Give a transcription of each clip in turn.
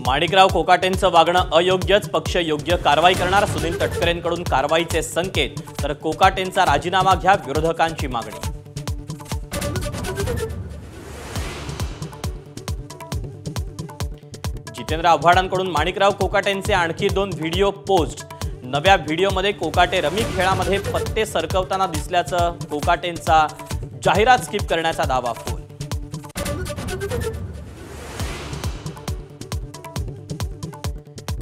माणिकराव कोकाटेंचं वागणं अयोग्यच, पक्ष योग्य कारवाई करणार, सुनील तटकरेंकडून कारवाईचे संकेत, तर कोकाटेंचा राजीनामा घ्या, विरोधकांची मागणी। जितेंद्र आव्हाडांकडून माणिकराव कोकाटेंचे आणखी 2 व्हिडिओ पोस्ट। नव्या व्हिडिओमध्ये कोकाटे रमी खेळामध्ये पत्ते सरकवताना दिसल्याचं कोकाटेंचा जाहिरात स्किप करण्याचा दावा फोल।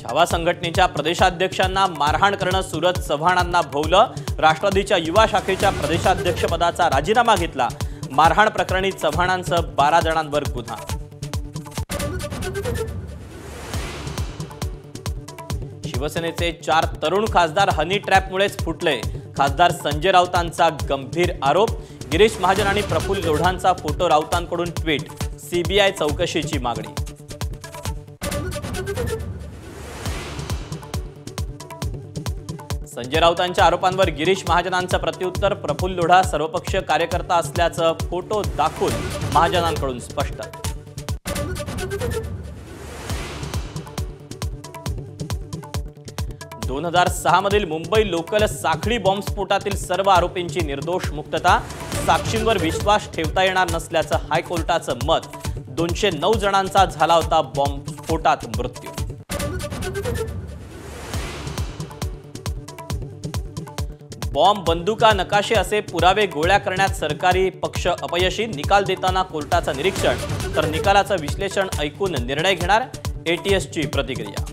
छावा संघटनेच्या प्रदेशाध्यक्षांना मारहाण करणं सूरज चव्हाणांना भोवलं। राष्ट्रवादीच्या युवा शाखेच्या प्रदेशाध्यक्षपदाचा राजीनामा घेतला। मारहाण प्रकरणी चव्हाणांसह 12 जणांवर गुन्हा। शिवसेनेचे 4 तरुण खासदार हनी ट्रॅपमुळेच फुटले। खासदार संजय राऊतांचा गंभीर आरोप। गिरीश महाजन आणि प्रफुल्ल लोढांचा फोटो राऊतांकडून ट्विट। सीबीआय चौकशीची मागणी। संजय राऊतांच्या आरोपांवर गिरीश महाजनांचं प्रत्युत्तर। प्रफुल्ल लोढा सर्वपक्षीय कार्यकर्ता असल्याचं फोटो दाखवून महाजनांकडून स्पष्ट। दोन 2006 मधील मुंबई लोकल साखळी बॉम्बस्फोटातील सर्व आरोपींची निर्दोष मुक्तता। साक्षींवर विश्वास ठेवता येणार नसल्याचं हायकोर्टाचं मत। 209 जणांचा झाला होता बॉम्बस्फोटात मृत्यू। बॉम्ब, बंदुका, नकाशे असे पुरावे गोळ्या करण्यात सरकारी पक्ष अपयशी। निकाल देताना कोर्टाचं निरीक्षण, तर निकालाचं विश्लेषण ऐकून निर्णय घेणार, एटीएसची प्रतिक्रिया।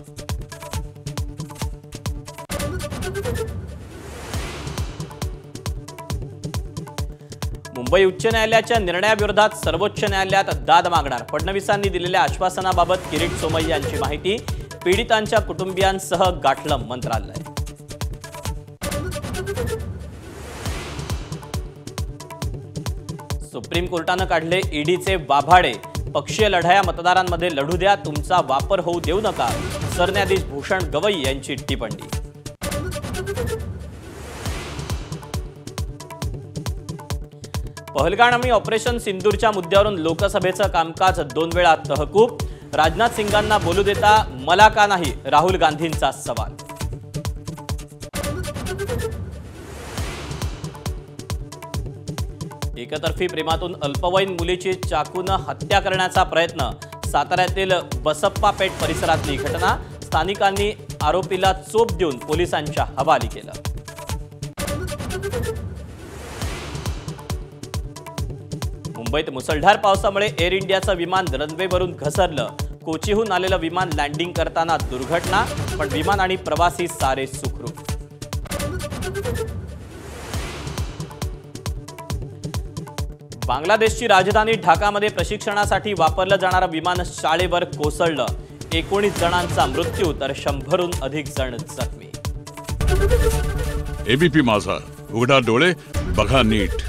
मुंबई उच्च न्यायालयाच्या निर्णयाविरोधात सर्वोच्च न्यायालयात दाद मागणार। फडणवीसांनी दिलेल्या आश्वासनाबाबत किरीट सोमय्या यांची माहिती। पीडितांच्या कुटुंबियांसह गाठलं मंत्रालय। सुप्रीम कोर्टानं काढले ईडीचे वाभाडे। पक्षीय लढाया मतदारांमध्ये लढू द्या, तुमचा वापर होऊ देऊ नका। सरन्यायाधीश भूषण गवई यांची टिप्पणी। पहलगामी ऑपरेशन सिंदूरच्या मुद्द्यावरून लोकसभेचं कामकाज 2 वेळा तहकूब। राजनाथ सिंगांना बोलू देता, मला का नाही, राहुल गांधींचा सवाल। एकतर्फी प्रेमातून अल्पवयीन मुलीची चाकूने हत्या करण्याचा प्रयत्न। साताऱ्यातील बसप्पापेठ परिसरातली घटना। स्थानिकांनी आरोपीला चोप देऊन पोलिसांच्या हवाली केलं। मुंबईत मुसळधार पावसामुळे एअर इंडियाचं विमान रनवेवरून घसरलं। कोचीहून आलेलं विमान लँडिंग करताना दुर्घटना, पण विमान आणि प्रवासी सारे सुखरूप। बांगलादेशची राजधानी ढाकामध्ये प्रशिक्षणासाठी वापरलं जाणारं विमान शाळेवर कोसळलं। 19 जणांचा मृत्यू, तर 100हून अधिक जण जखमी। एबीपी माझा, उघडा डोळे बघा नीट।